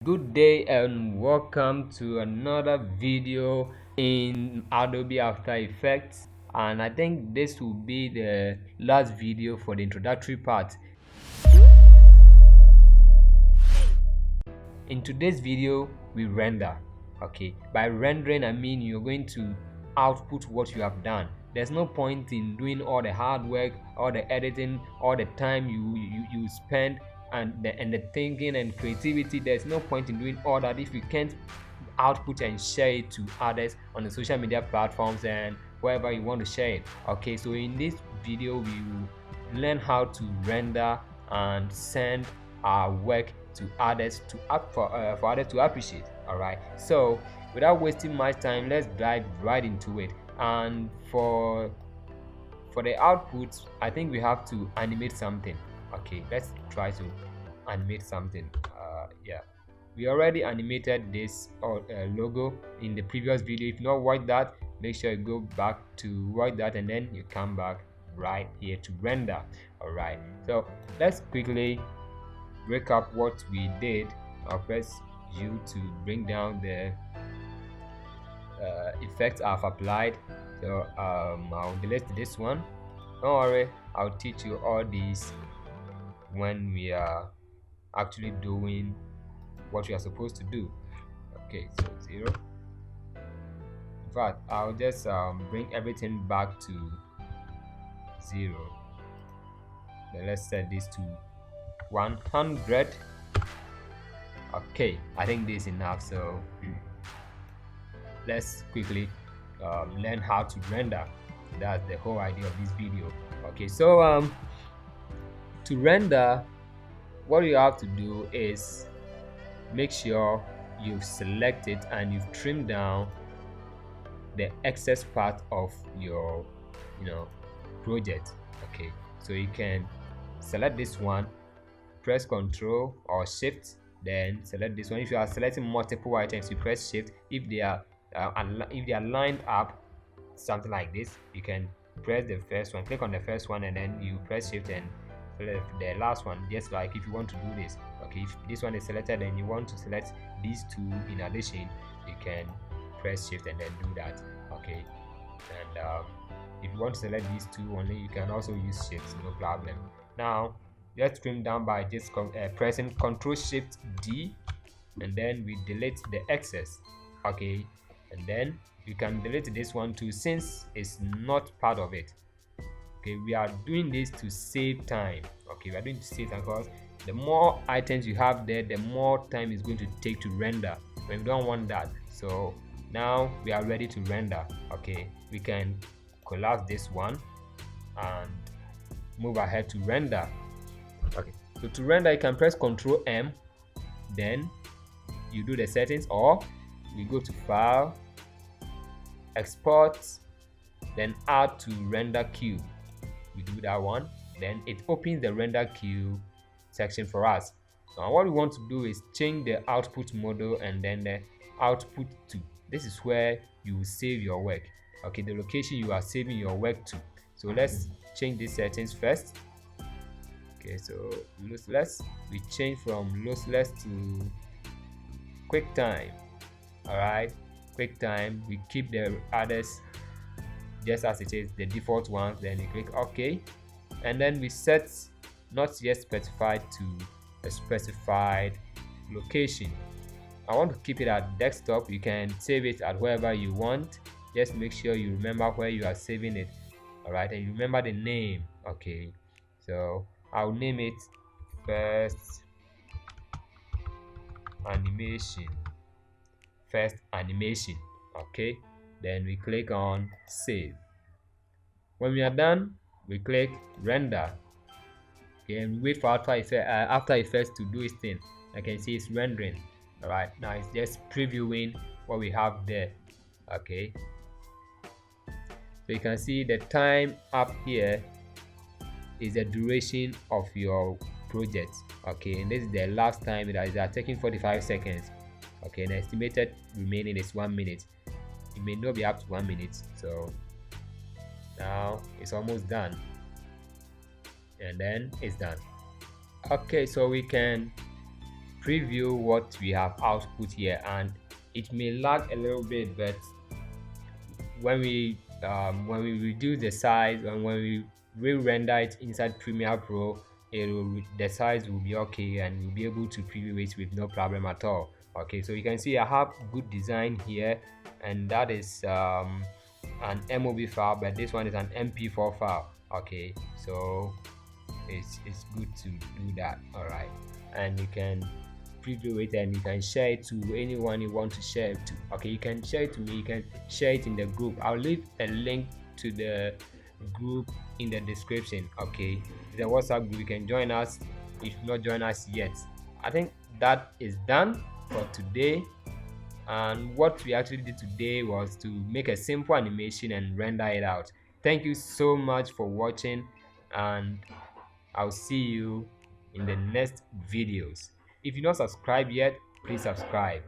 Good day and welcome to another video in Adobe After Effects, and I think this will be the last video for the introductory part. In today's video we render. Okay, by rendering I mean you're going to output what you have done. There's no point in doing all the hard work, all the editing, all the time you spend, and the thinking and creativity. There's no point in doing all that if you can't output and share it to others on the social media platforms and wherever you want to share it. Okay, so in this video we will learn how to render and send our work to others for others to appreciate. All right, so without wasting much time, let's dive right into it. And for the output, I think we have to animate something. Okay, let's try to animate something. Yeah, we already animated this logo in the previous video. If you not watch that, make sure you go back to watch that and then you come back right here to render. All right, so let's quickly break up what we did. I'll press U to bring down the effects I've applied. So I'll delete this one. Don't worry, I'll teach you all these when we are actually doing what we are supposed to do. Okay, so 0. In fact, I'll just bring everything back to 0. Then let's set this to 100. Okay, I think this is enough. So let's quickly learn how to render. That's the whole idea of this video. Okay, so to render, what you have to do is make sure you've selected and you've trimmed down the excess part of your project. Okay, so you can select this one, press Ctrl or Shift, then select this one. If you are selecting multiple items, you press Shift. If they are lined up something like this, you can press the first one, click on the first one, and then you press Shift and select the last one, just like if you want to do this. Okay, if this one is selected and you want to select these two in addition, you can press Shift and then do that. Okay, and if you want to select these two only, you can also use Shift, no problem. Now let's trim down by just pressing Ctrl Shift D, and then we delete the excess. Okay, and then you can delete this one too since it's not part of it. Okay, we are doing this to save time. Okay, we are doing to save time because the more items you have there, the more time it's going to take to render, and we don't want that. So now we are ready to render. Okay, we can collapse this one and move ahead to render. Okay, so to render you can press Ctrl M, then you do the settings, or we go to File, Export, then Add to Render Queue. We do that one, then it opens the render queue section for us. Now what we want to do is change the output model and then the output to. This is where you will save your work. Okay, the location you are saving your work to. So let's change these settings first. Okay, so lossless, we change from lossless to QuickTime. All right, QuickTime, we keep the others just as it is, the default ones. Then you click OK, and then we set not yet specified to a specified location. I want to keep it at desktop. You can save it at wherever you want. Just make sure you remember where you are saving it. All right, and you remember the name. Okay, so I'll name it first animation. Okay, then we click on save. When we are done, we click render. Okay, and we wait for After Effects to do its thing. I can see it's rendering. All right, now it's just previewing what we have there. Okay, so you can see the time up here is the duration of your project. Okay, and this is the last time that is taking 45 seconds. Okay, and the estimated remaining is 1 minute. It may not be up to 1 minute. So now it's almost done, and then it's done. Okay, so we can preview what we have output here, and it may lag a little bit, but when we reduce the size and when we re-render it inside Premiere Pro, the size will be okay and you'll be able to preview it with no problem at all. Okay, so you can see I have good design here, and that is an MOV file, but this one is an MP4 file. Okay, so it's good to do that. All right, and you can preview it and you can share it to anyone you want to share it to. Okay, you can share it to me, you can share it in the group. I'll leave a link to the group in the description. Okay, the WhatsApp group, you can join us if you've not joined us yet. I think that is done for today, and what we actually did today was to make a simple animation and render it out. Thank you so much for watching, and I'll see you in the next videos. If you're not subscribed yet, please subscribe.